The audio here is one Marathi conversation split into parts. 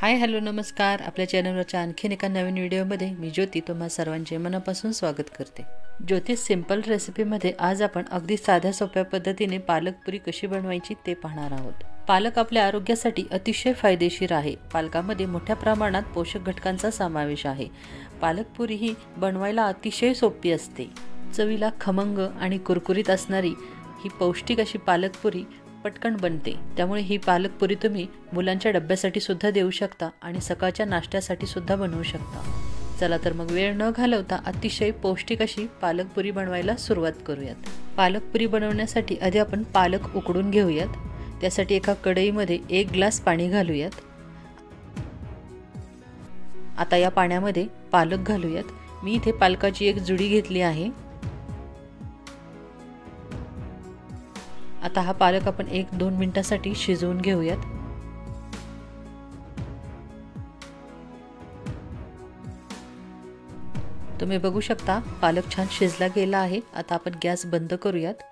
हाय हॅलो नमस्कार। आपल्या चॅनलवरच्या आणखीन एका नवीन व्हिडिओमध्ये मी ज्योती तुम्हा सर्वांचे मनापासून स्वागत करते। ज्योती सिंपल रेसिपीमध्ये आज आपण अगदी साध्या सोप्या पद्धतीने पालक पुरी कशी बनवायची ते पाहणार आहोत। पालक आपल्या आरोग्यासाठी अतिशय फायदेशीर आहे। पालकामध्ये मोठ्या प्रमाणात पोषक घटकांचा समावेश आहे। पालक पुरी ही बनवायला अतिशय सोपी असते। चवीला खमंग आणि कुरकुरीत असणारी ही पौष्टिक अशी पालक पुरी पटकन बनते। त्यामुळे ही पालक पुरी तुम्ही मुलांच्या डब्यासाठी सुद्धा देऊ शकता आणि सकाळच्या नाश्त्यासाठी सुद्धा बनवू शकता। चला तर मग वेळ न घालवता अतिशय पौष्टिक अशी पालक पुरी बनवायला सुरुवात करूयात। पालक पुरी बनवण्यासाठी आधी आपण पालक उकडून घेऊयात। त्यासाठी एका कढईमध्ये 1 ग्लास पाणी घालूयात। आता या पाण्यामध्ये पालक घालूयात। मी इथे पालकाची एक जुडी घेतली आहे। आता हा पालक आपण 1-2 मिनिटांसाठी शिजवून घेऊयात। तुम्ही बघू शकता पालक छान शिजला गेला आहे। आता आपण गॅस बंद करूयात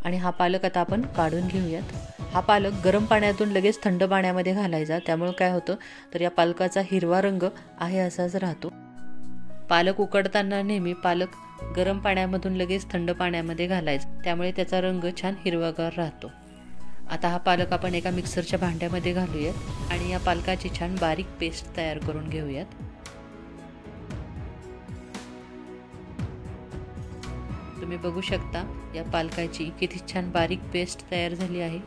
आणि हा पालक आता आपण काढून घेऊयात। हा पालक गरम पाण्यातून लगेच थंड पाण्यामध्ये घालायचा, त्यामुळे काय होतं तर या पालकाचा हिरवा रंग आहे असाच राहतो। पालक उकडताना नेहमी पालक गरम पाण्यामधून लगेच थंड पाण्यामध्ये घालायचा, त्यामुळे त्याचा रंग छान हिरवागार राहतो। आता हा पालक आपण एका मिक्सरच्या भांड्यामध्ये घालूयात आणि या पालकाची छान बारीक पेस्ट तयार करून घेऊयात। तुम्ही बघू शकता या पालकाची किती छान बारीक पेस्ट तयार झाली आहे।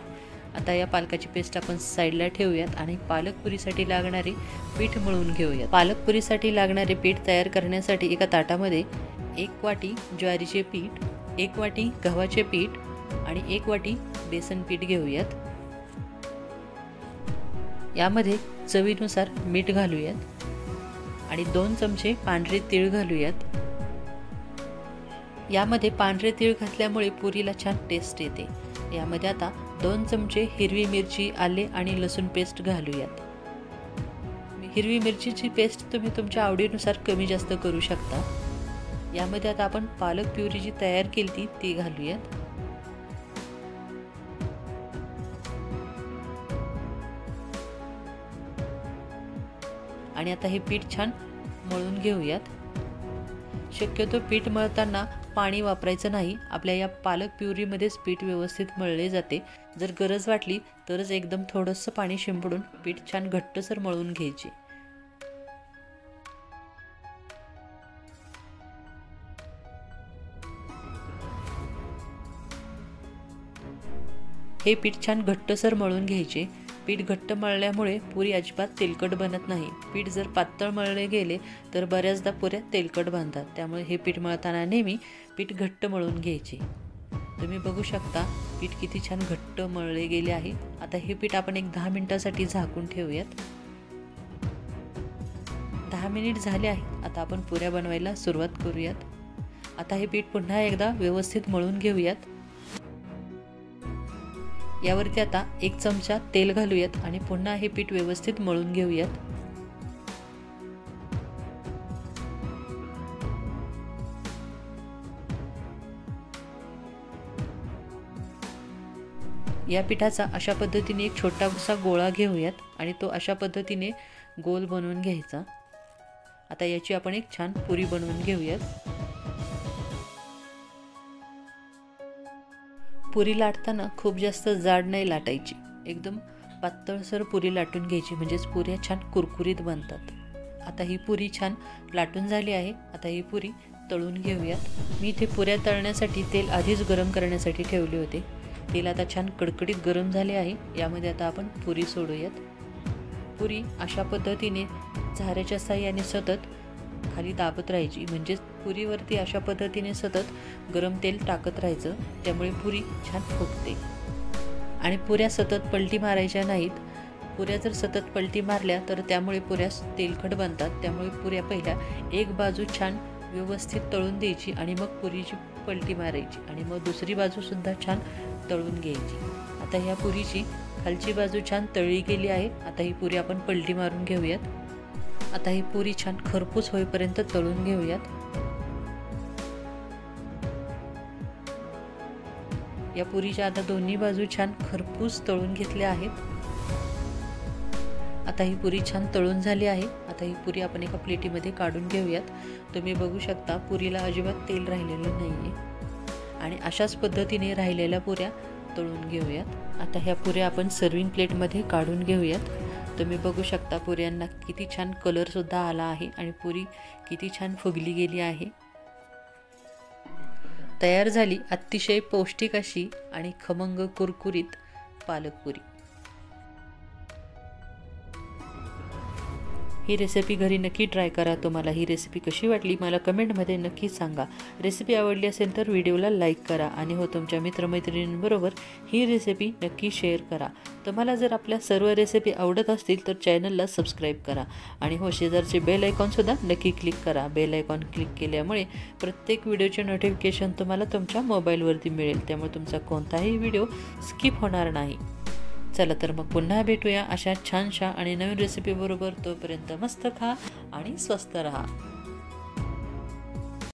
आता या पालकाची पेस्ट आपण साईडला ठेवूयात आणि पालक पुरीसाठी लागणारे पीठ मळून घेऊयात। पालक पुरीसाठी लागणारे पीठ तयार करण्यासाठी एका ताटामध्ये 1 वाटी ज्वारीचे पीठ, 1 वाटी गव्हाचे पीठ आणि 1 वाटी बेसन पीठ घेऊयात। यामध्ये चवीनुसार मीठ घालूयात आणि 2 चमचे पांढरे तीळ घालूयात। यामध्ये पांढरे तीळ घातल्यामुळे पुरीला छान टेस्ट येते। यामध्ये आता 2 चमचे हिरवी मिरची, आले आणि लसूण पेस्ट घालूयात। हिरवी मिरचीची पेस्ट तुम्ही तुमच्या आवडीनुसार कमी जास्त करू शकता। यामध्ये आता आपण पालक प्युरी जी तयार केली ती घालूयात आणि आता हे पीठ छान मळून घेऊयात। शक्यतो पीठ मळताना पाणी वापरायचं नाही। आपल्या या पालक प्युरीमध्येच पीठ व्यवस्थित मळले जाते। जर गरज वाटली तरच एकदम थोडंसं पाणी शिंपडून पीठ छान घट्टसर मळून घ्यायचे। हे पीठ छान घट्टसर मळून घ्यायचे। पीठ घट्ट मळल्यामुळे पुरी अजिबात तेलकट बनत नाही। पीठ जर पातळ मळले गेले तर बऱ्याचदा पुऱ्या तेलकट बनतात, त्यामुळे हे पीठ मळताना नेहमी पीठ घट्ट मळून घ्यायचे। तुम्ही बघू शकता पीठ किती छान घट्ट मळले गेले आहे। आता हे पीठ आपण 10 मिनिटांसाठी झाकून ठेवूयात। 10 मिनिट झाले आहेत। आता आपण पुऱ्या बनवायला सुरुवात करूयात। आता हे पीठ पुन्हा एकदा व्यवस्थित मळून घेऊयात। यावरती आता 1 चमचा तेल घालूयात आणि पुन्हा हे पीठ व्यवस्थित मळून घेऊयात। या पिठाचा अशा पद्धतीने एक छोटासा गोळा घेऊयात आणि तो अशा पद्धतीने गोल बनवून घ्यायचा। आता याची आपण एक छान पुरी बनवून घेऊयात। पुरी लाटताना खूप जास्त जाड नाही लाटायची, एकदम पातळसर पुरी लाटून घ्यायची, म्हणजेच पुऱ्या छान कुरकुरीत बनतात। आता ही पुरी छान लाटून झाली आहे। आता ही पुरी तळून घेऊयात। मी इथे पुऱ्या तळण्यासाठी तेल आधीच गरम करण्यासाठी ठेवले होते। तेल आता छान कडकडीत गरम झाले आहे। यामध्ये आता आपण पुरी सोडूयात। पुरी अशा पद्धतीने झाऱ्याच्या साहाय्याने सतत खाली दाबत राहायची, म्हणजे पुरीवरती अशा पद्धतीने सतत गरम तेल टाकत राहायचं, त्यामुळे पुरी छान फुगते। आणि पुऱ्या सतत पलटी मारायच्या नाहीत। पुऱ्या जर सतत पलटी मारल्या तर त्यामुळे पुऱ्या तेलकट बनतात। त्यामुळे पुऱ्या पहिल्या एक बाजू छान व्यवस्थित तळून द्यायची आणि मग पुरीची पलटी मारायची आणि मग दुसरी बाजू सुद्धा छान तळून घ्यायची। आता ह्या पुरीची खालची बाजू छान तळली गेली आहे। आता ही पुरी आपण पलटी मारून घेऊयात। आता ही पुरी छान खरपूस होईपर्यंत तळून घेऊयात। या पुरीच्या आता दोन्ही बाजू छान खरपूस तळून घेतल्या आहेत। आता ही पुरी छान तळून झाली आहे। आता ही पुरी आपण एका प्लेटीमध्ये काढून घेऊयात। तुम्ही बघू शकता पुरीला अजिबात तेल राहिलेलं नाहीये आणि अशाच पद्धतीने राहिलेल्या पुऱ्या तळून घेऊयात। आता ह्या पुऱ्या आपण सर्विंग प्लेटमध्ये काढून घेऊयात। तुम्ही बघू शकता पुऱ्यांना किती छान कलर सुद्धा आला आहे आणि पुरी किती छान फुगली गेली आहे। तयार झाली अतिशय पौष्टिक अशी आणि खमंग कुरकुरीत पालक पुरी। ही रेसिपी घरी नक्की ट्राय करा। तुम्हाला ही रेसिपी कशी वाटली मला कमेंटमध्ये नक्की सांगा। रेसिपी आवडली असेल तर व्हिडिओला लाईक करा आणि हो तुमच्या मित्रमैत्रिणींबरोबर ही रेसिपी नक्की शेअर करा। तुम्हाला जर आपल्या सर्व रेसिपी आवडत असतील तर चॅनलला सबस्क्राईब करा आणि हो शेजारचे बेल आयकॉन सुद्धा नक्की क्लिक करा। बेल आयकॉन क्लिक केल्यामुळे प्रत्येक व्हिडिओचे नोटिफिकेशन तुम्हाला तुमच्या मोबाईलवरती मिळेल, त्यामुळे तुमचा कोणताही व्हिडिओ स्किप होणार नाही। चला तर मग पुन्हा भेटूया अशा छानशा आणि नवीन रेसिपी बरोबर। तोपर्यंत मस्त खा आणि स्वस्त रहा।